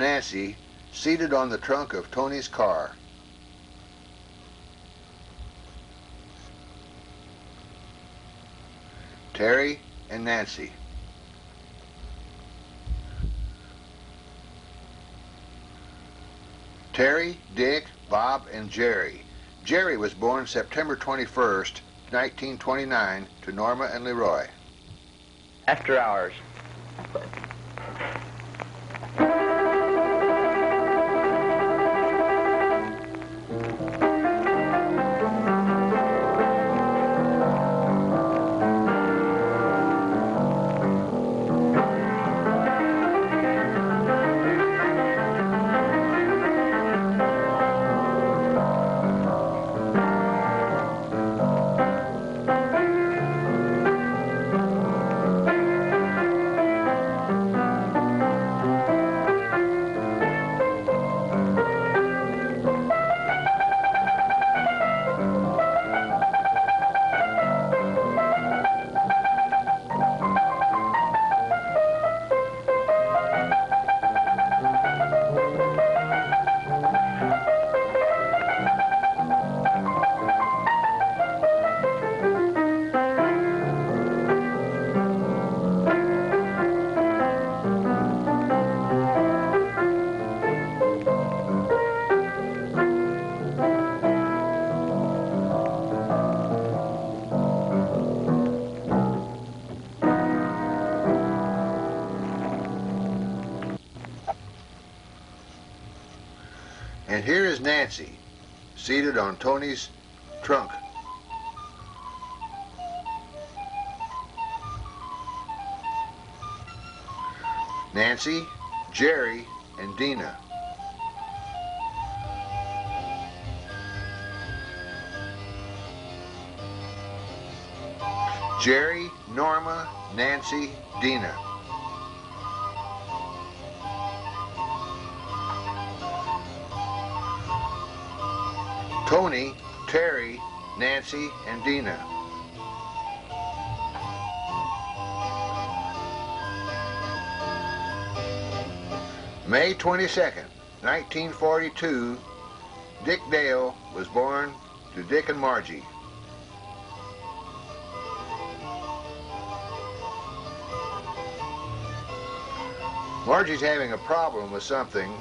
Nancy seated on the trunk of Tony's car. Terry and Nancy. Terry, Dick, Bob, and Jerry. Jerry was born September 21st, 1929, to Norma and Leroy. After hours. And here is Nancy, seated on Tony's trunk. Nancy, Jerry, and Dina. Jerry, Norma, Nancy, Dina. Tony, Terry, Nancy, and Dina. May 22nd, 1942, Dick Dale was born to Dick and Margie. Margie's having a problem with something.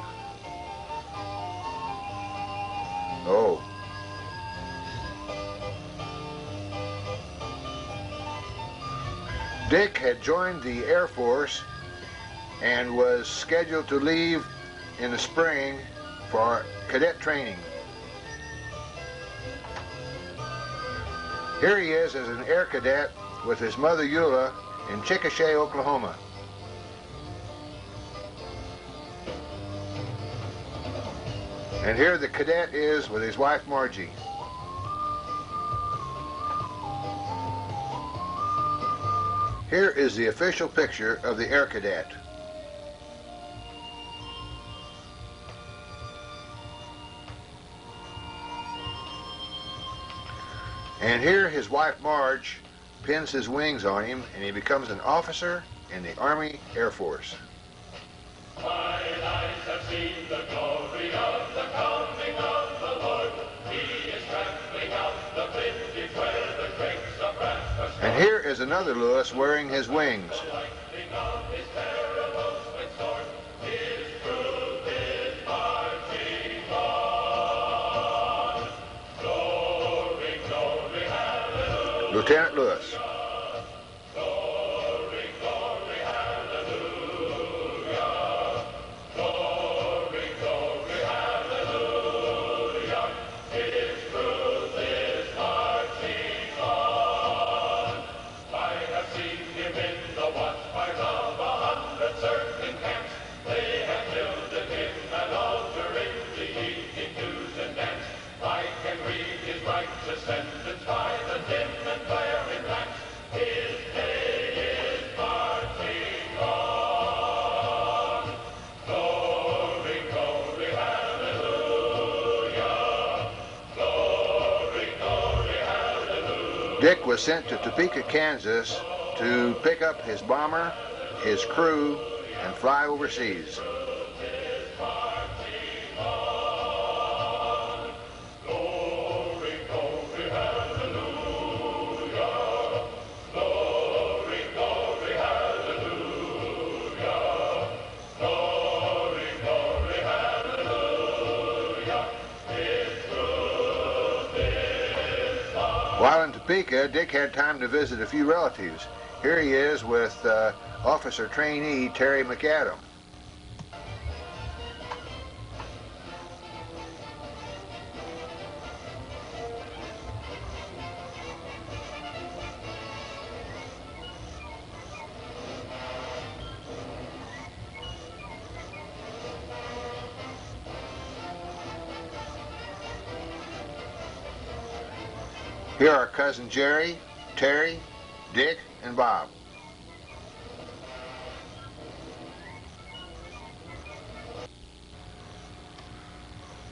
Oh. Dick had joined the Air Force and was scheduled to leave in the spring for cadet training. Here he is as an air cadet with his mother Eula in Chickasha, Oklahoma. And here the cadet is with his wife Margie. Here is the official picture of the air cadet. And here his wife Marge pins his wings on him and he becomes an officer in the Army Air Force. My eyes have seen the glory of the coming of the Lord. He is trampling out the vintage where the grapes of wrath are stored. And here is another Lewis wearing his wings. The lightning of his terrible sword sword. His truth is marching on. Glory, glory, hallelujah. Lieutenant Lewis. Glory, glory, hallelujah. Glory, glory, hallelujah. His truth is marching on. I have seen him in the watchfires of 100 circling camps. They have builded him an altar in the evening news and dance. I can read his righteous sentence by the dim and glaring lamps. His day is marching on. Glory, glory, hallelujah. Glory, glory, hallelujah. Dick was sent to Topeka, Kansas to pick up his bomber, his crew, and fly overseas. marching on. Glory, glory, hallelujah. Glory, glory, hallelujah. Glory, glory, hallelujah. His truth is mine. While in Topeka, Dick had time to visit a few relatives. Here he is with officer trainee Terry McAdam. Here are cousin Jerry, Terry, Dick, and Bob.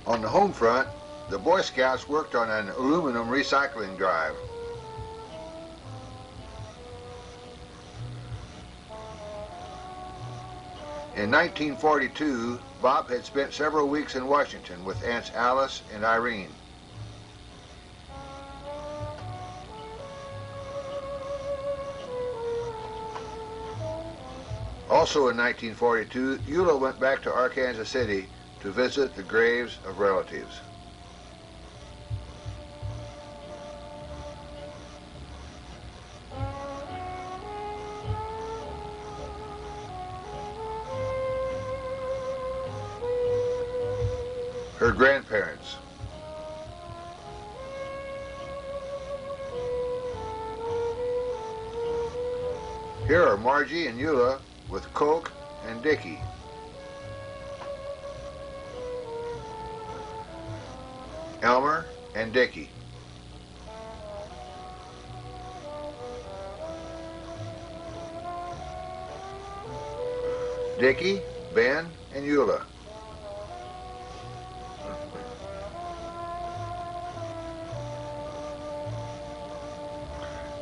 On the home front, the Boy Scouts worked on an aluminum recycling drive. In 1942, Bob had spent several weeks in Washington with Aunts Alice and Irene. Also in 1942, Eula went back to Arkansas City to visit the graves of relatives. Her grandparents. Here are Margie and Eula with Coke and Dickie. Elmer and Dickie. Dickie, Ben, and Eula.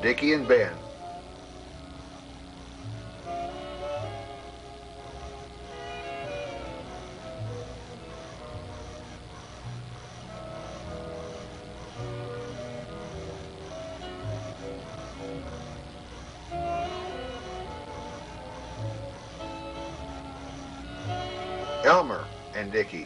Dickie and Ben. Elmer and Dickie.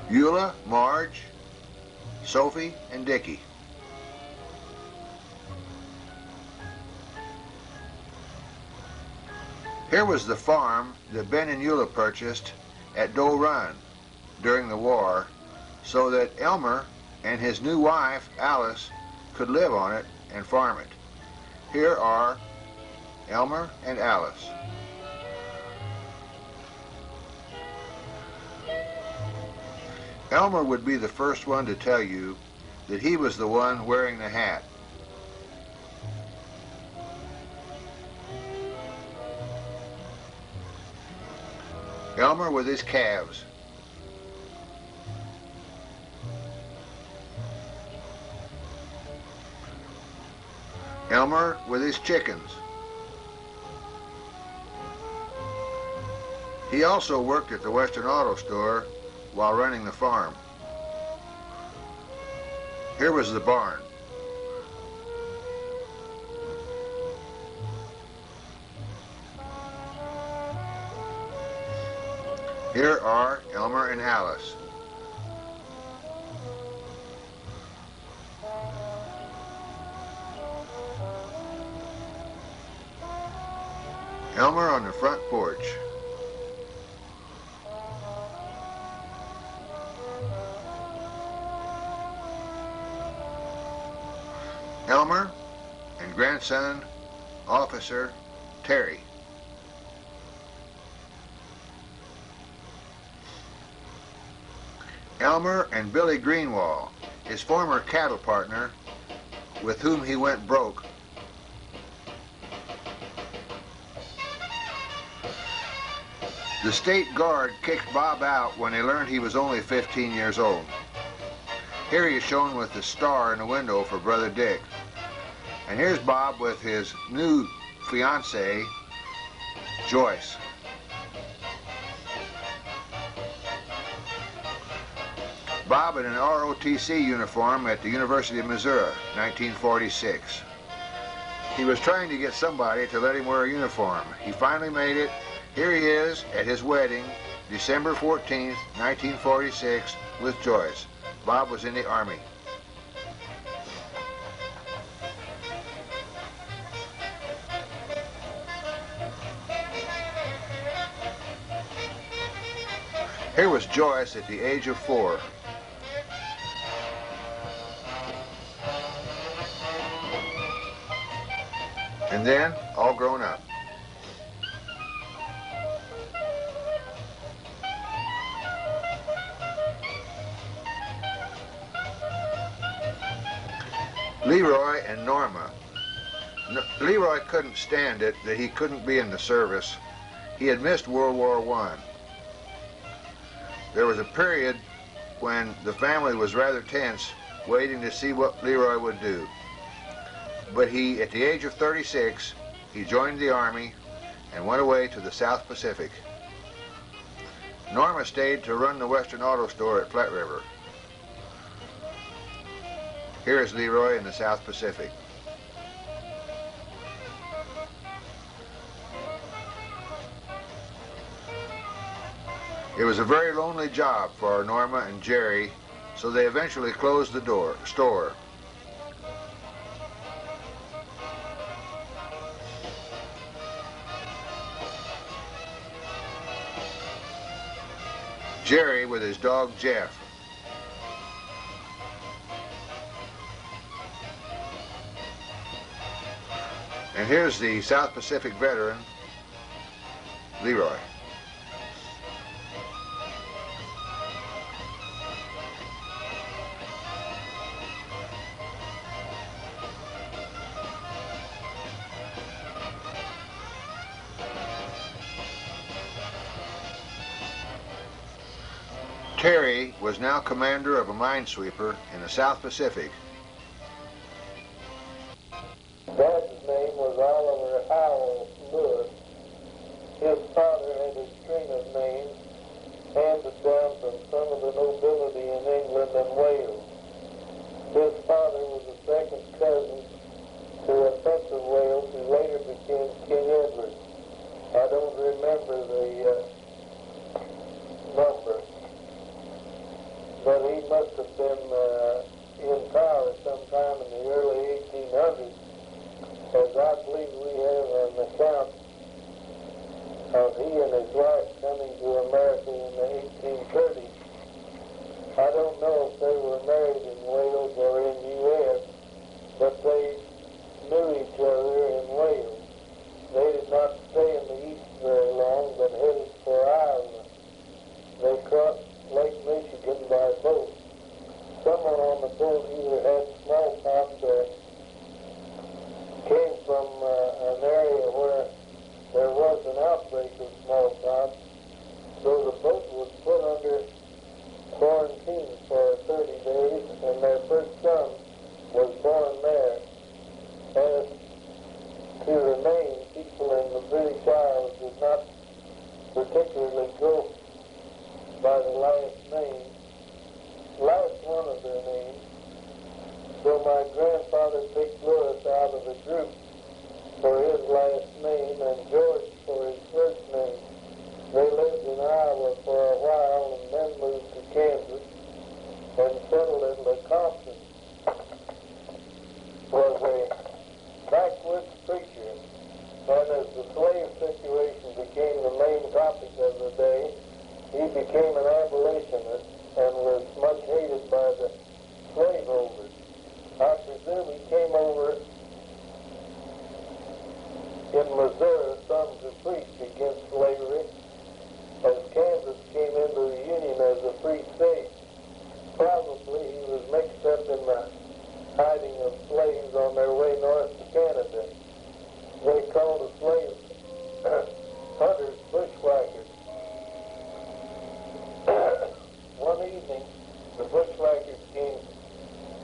Eula, Marge, Sophie, and Dickie. Here was the farm that Ben and Eula purchased at Doe Run during the war so that Elmer and his new wife, Alice, could live on it and farm it. Here are Elmer and Alice. Elmer would be the first one to tell you that he was the one wearing the hat. Elmer with his calves. Elmer with his chickens. He also worked at the Western Auto Store while running the farm. Here was the barn. Here are Elmer and Alice. Elmer on the front porch. Elmer and grandson, Officer Terry. Elmer and Billy Greenwall, his former cattle partner, with whom he went broke. The state guard kicked Bob out when they learned he was only 15 years old. Here he is shown with the star in the window for Brother Dick. And here's Bob with his new fiancée, Joyce. Bob in an ROTC uniform at the University of Missouri, 1946. He was trying to get somebody to let him wear a uniform. He finally made it. Here he is at his wedding, December 14th, 1946, with Joyce. Bob was in the Army. Here was Joyce at the age of 4. And then, all grown up. Leroy and Norma. Leroy couldn't stand it that he couldn't be in the service. He had missed World War I. There was a period when the family was rather tense, waiting to see what Leroy would do. But he, at the age of 36, he joined the Army and went away to the South Pacific. Norma stayed to run the Western Auto Store at Platte River. Here is Leroy in the South Pacific. It was a very lonely job for Norma and Jerry, so they eventually closed the store. Jerry with his dog Jeff. And here's the South Pacific veteran, Leroy. Terry was now commander of a minesweeper in the South Pacific. Dad's name was Oliver Howell Lewis. His father had a string of names handed down from some of the nobility in England and Wales. His father was a second cousin to a Prince of Wales who later became King Edward. I don't remember the number, but he must have been in power sometime in the early 1800s, as I believe we have an account of he and his wife coming to America in the 1830s. I don't know if they were married in Wales or in the U.S., but they knew each other in Wales. They did not stay in the East very long, but headed for Ireland. They crossed Lake Michigan by boat. Someone on the boat either had smallpox or came from an area where there was an outbreak of smallpox, so the boat was put under quarantine for 30 days, and their first son was born there. As to the name, people in the British Isles did not particularly go by the last name, last one of their names. So my grandfather picked Lewis out of the group for his last name and George for his first name. They lived in Iowa for a while and then moved to Kansas and settled in Lecompton. Was a backwoods preacher, and as the slave situation became the main topic of the day, he became an abolitionist and was much hated by the slaveholders. I presume he came over in Missouri some to preach against slavery, as Kansas came into the Union as a free state. Probably he was mixed up in the hiding of slaves on their way north to Canada. They called the slaves hunters bushwhackers. One evening, the bushwhackers came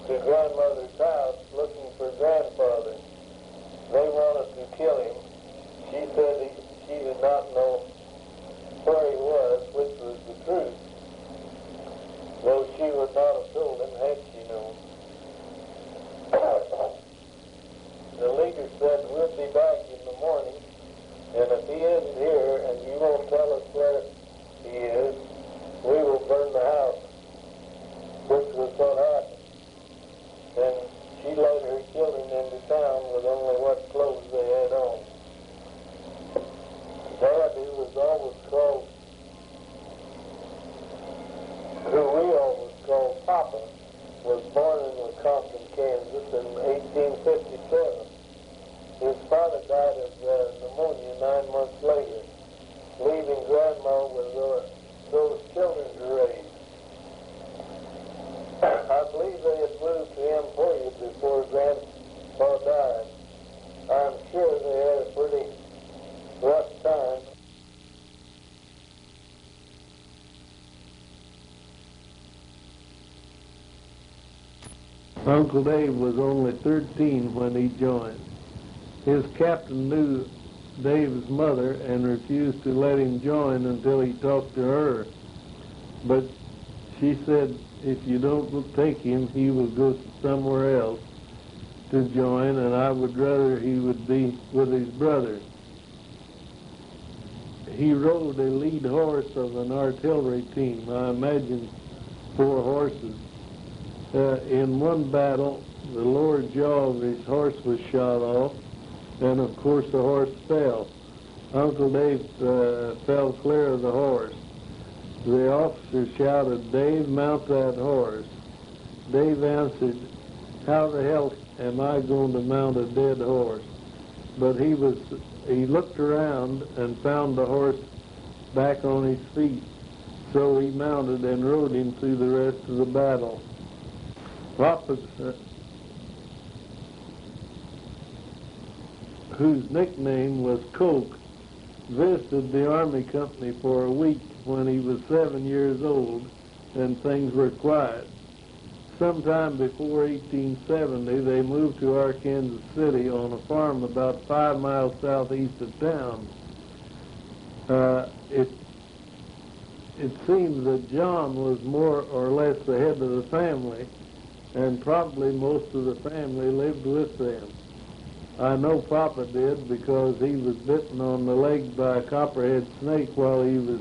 to grandmother's house looking for grandfather. he isn't here and you won't tell us where he is, we will burn the house, which was what happened. And she led her children into town with only what clothes they had on. Dad, who was always called, who we always called Papa, was born in Lecompton, Kansas in 1857. His father died of pneumonia 9 months later, leaving Grandma with those children to raise. I believe they had moved to Emporia before Grandpa died. I'm sure they had a pretty rough time. Uncle Dave was only 13 when he joined. His captain knew Dave's mother and refused to let him join until he talked to her. But she said if you don't take him, he will go somewhere else to join, and I would rather he would be with his brother. He rode a lead horse of an artillery team. I imagine 4 horses. In one battle, the lower jaw of his horse was shot off, and of course the horse fell. Uncle Dave fell clear of the horse. The officer shouted, "Dave, mount that horse." Dave answered, "How the hell am I going to mount a dead horse?" But he looked around and found the horse back on his feet. So he mounted and rode him through the rest of the battle. Papa, whose nickname was Coke, visited the Army Company for a week when he was 7 years old, and things were quiet. Sometime before 1870, they moved to Arkansas City on a farm about 5 miles southeast of town. It seems that John was more or less the head of the family, and probably most of the family lived with them. I know Papa did because he was bitten on the leg by a copperhead snake while he was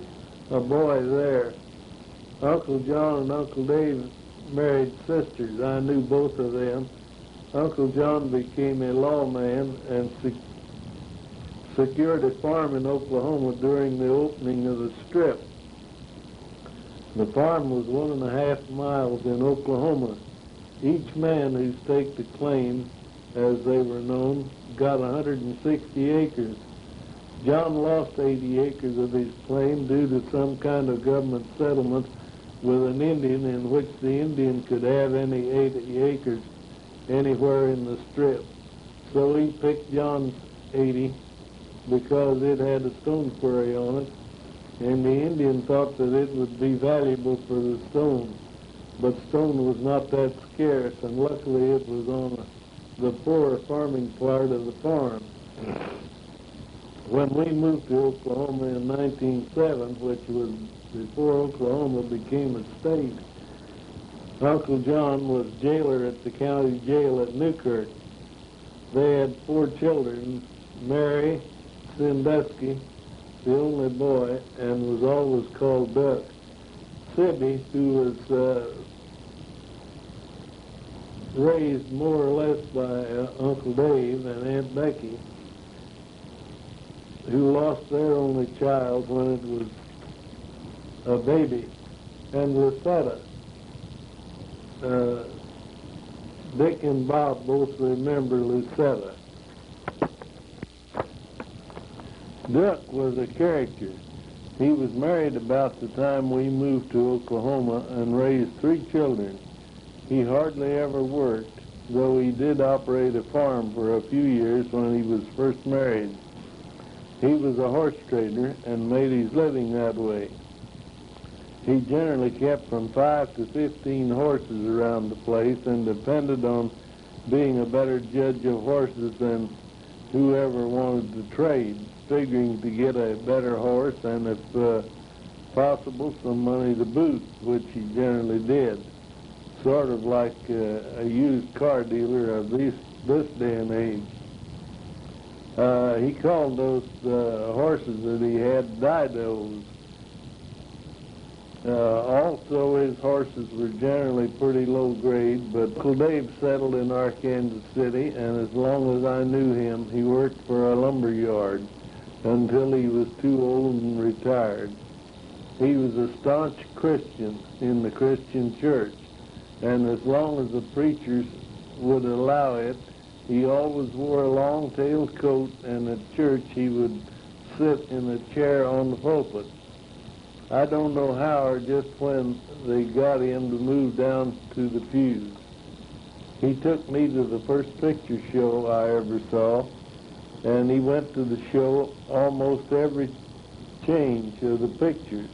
a boy there. Uncle John and Uncle Dave married sisters. I knew both of them. Uncle John became a lawman and secured a farm in Oklahoma during the opening of the Strip. The farm was 1.5 miles in Oklahoma. Each man who staked a claim, as they were known, got 160 acres. John lost 80 acres of his claim due to some kind of government settlement with an Indian in which the Indian could have any 80 acres anywhere in the Strip. So he picked John's 80 because it had a stone quarry on it, and the Indian thought that it would be valuable for the stone. But stone was not that scarce, and luckily it was on the poor farming part of the farm. When we moved to Oklahoma in 1907, which was before Oklahoma became a state, Uncle John was jailer at the county jail at Newkirk. They had 4 children, Mary, Sandusky, the only boy, and was always called Duck. Sibby, who was raised more or less by Uncle Dave and Aunt Becky, who lost their only child when it was a baby, and Lucetta. Dick and Bob both remember Lucetta. Duck was a character. He was married about the time we moved to Oklahoma and raised 3 children. He hardly ever worked, though he did operate a farm for a few years when he was first married. He was a horse trader and made his living that way. He generally kept from 5 to 15 horses around the place and depended on being a better judge of horses than whoever wanted to trade, figuring to get a better horse and, if possible, some money to boot, which he generally did. Sort of like a used car dealer of this day and age. He called those horses that he had didos. Also, his horses were generally pretty low grade, but Uncle Dave settled in Arkansas City, and as long as I knew him, he worked for a lumber yard until he was too old and retired. He was a staunch Christian in the Christian church, and as long as the preachers would allow it, he always wore a long-tailed coat, and at church he would sit in a chair on the pulpit. I don't know how or just when they got him to move down to the pews. He took me to the first picture show I ever saw, and he went to the show almost every change of the pictures.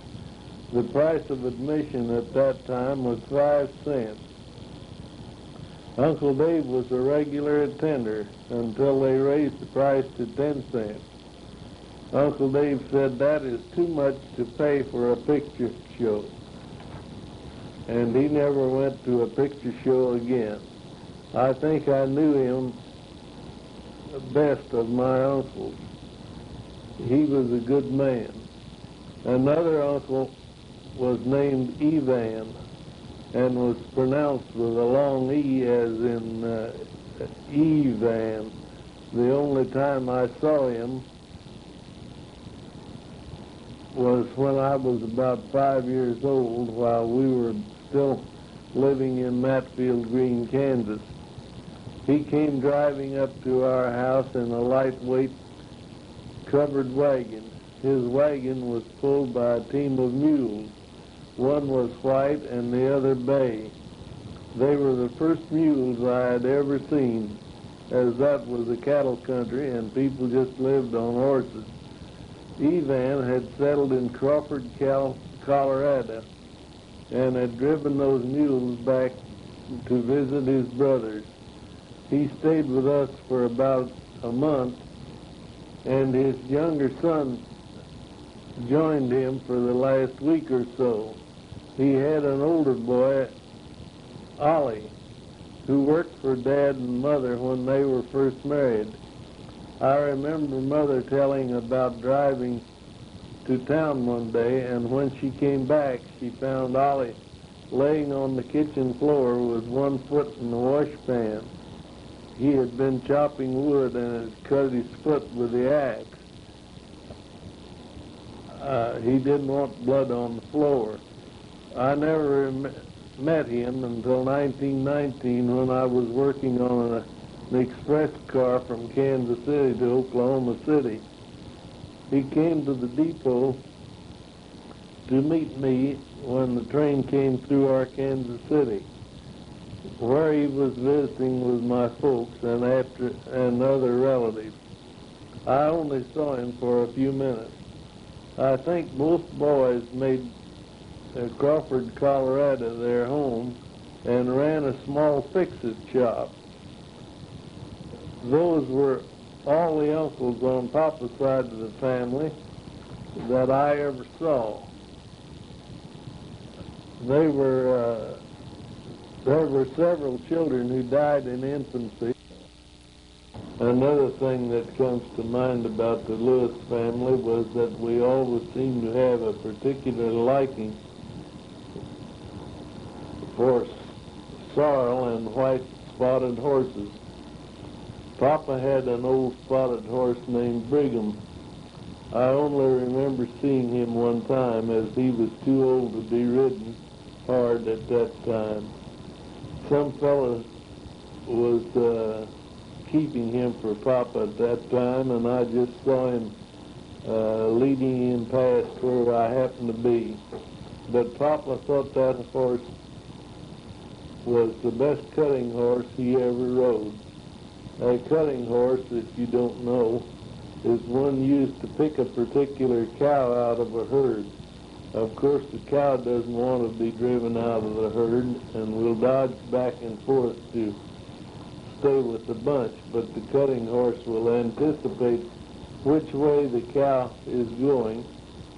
The price of admission at that time was 5 cents. Uncle Dave was a regular attender until they raised the price to 10 cents. Uncle Dave said that is too much to pay for a picture show, and he never went to a picture show again. I think I knew him the best of my uncles. He was a good man. Another uncle was named Evan and was pronounced with a long E as in Evan. The only time I saw him was when I was about 5 years old, while we were still living in Matfield Green, Kansas. He came driving up to our house in a lightweight covered wagon. His wagon was pulled by a team of mules. One was white and the other bay. They were the first mules I had ever seen, as that was a cattle country and people just lived on horses. Evan had settled in Crawford, Colorado, and had driven those mules back to visit his brothers. He stayed with us for about a month, and his younger son joined him for the last week or so. He had an older boy, Ollie, who worked for Dad and Mother when they were first married. I remember Mother telling about driving to town one day, and when she came back, she found Ollie laying on the kitchen floor with one foot in the washpan. He had been chopping wood and had cut his foot with the axe. He didn't want blood on the floor. I never met him until 1919 when I was working on an express car from Kansas City to Oklahoma City. He came to the depot to meet me when the train came through Arkansas City, where he was visiting with my folks and other relatives. I only saw him for a few minutes. I think both boys made Crawford, Colorado their home and ran a small fix-it shop. Those were all the uncles on Papa's side of the family that I ever saw. There were several children who died in infancy. Another thing that comes to mind about the Lewis family was that we always seemed to have a particular liking for sorrel and white spotted horses. Papa had an old spotted horse named Brigham. I only remember seeing him one time, as he was too old to be ridden hard at that time. Some fellow was keeping him for Papa at that time, and I just saw him leading him past where I happened to be. But Papa thought that horse was the best cutting horse he ever rode. A cutting horse, if you don't know, is one used to pick a particular cow out of a herd. Of course, the cow doesn't want to be driven out of the herd and will dodge back and forth to stay with the bunch, but the cutting horse will anticipate which way the cow is going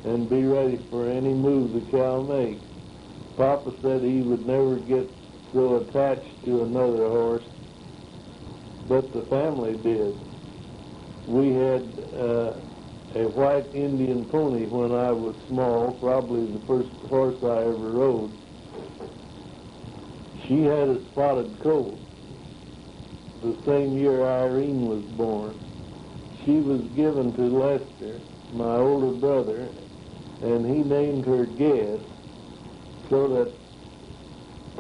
and be ready for any move the cow makes. Papa said he would never get so attached to another horse, but the family did. We had a white Indian pony when I was small, probably the first horse I ever rode. She had a spotted coat the same year Irene was born. She was given to Lester, my older brother, and he named her Guess, so that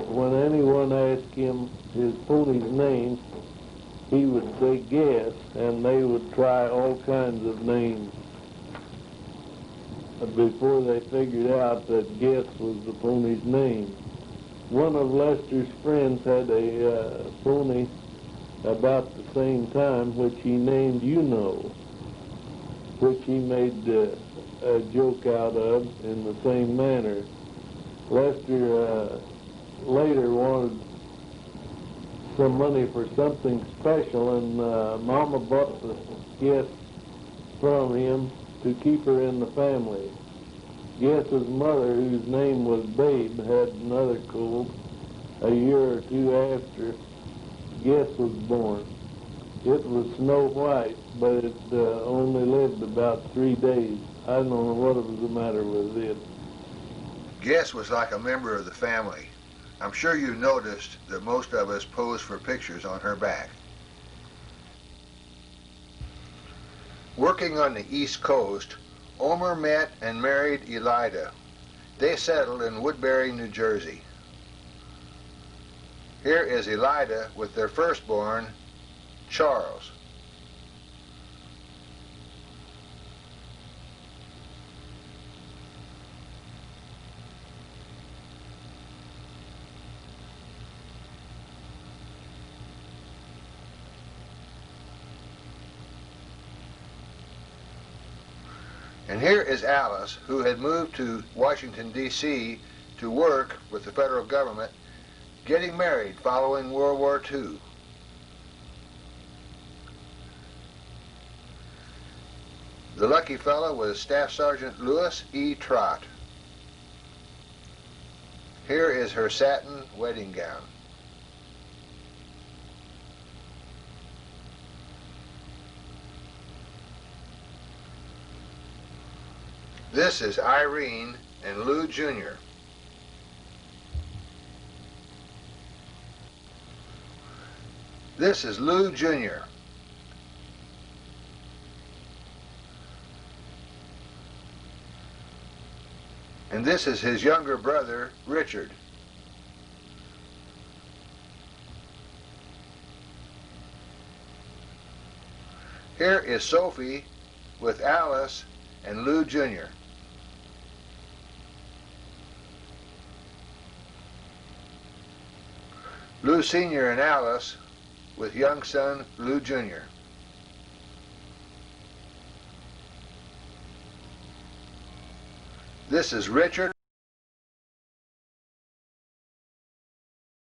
when anyone asked him his pony's name, he would say Guess, and they would try all kinds of names before they figured out that Guess was the pony's name. One of Lester's friends had a pony about the same time, which he named You Know, which he made a joke out of in the same manner. Lester later wanted some money for something special, and Mama bought the Guess from him to keep her in the family. Guess's mother, whose name was Babe, had another colt a year or two after Guess was born. It was Snow White, but it only lived about 3 days. I don't know what was the matter with it. Guess was like a member of the family. I'm sure you noticed that most of us posed for pictures on her back. Working on the East Coast, Omer met and married Elida. They settled in Woodbury, New Jersey. Here is Elida with their firstborn, Charles. And here is Alice, who had moved to Washington, D.C. to work with the federal government, getting married following World War II. The lucky fellow was Staff Sergeant Louis E. Trott. Here is her satin wedding gown. This is Irene and Lou Jr. This is Lou Jr. And this is his younger brother, Richard. Here is Sophie with Alice and Lou Jr. Lou Sr. and Alice with young son Lou Jr. This is Richard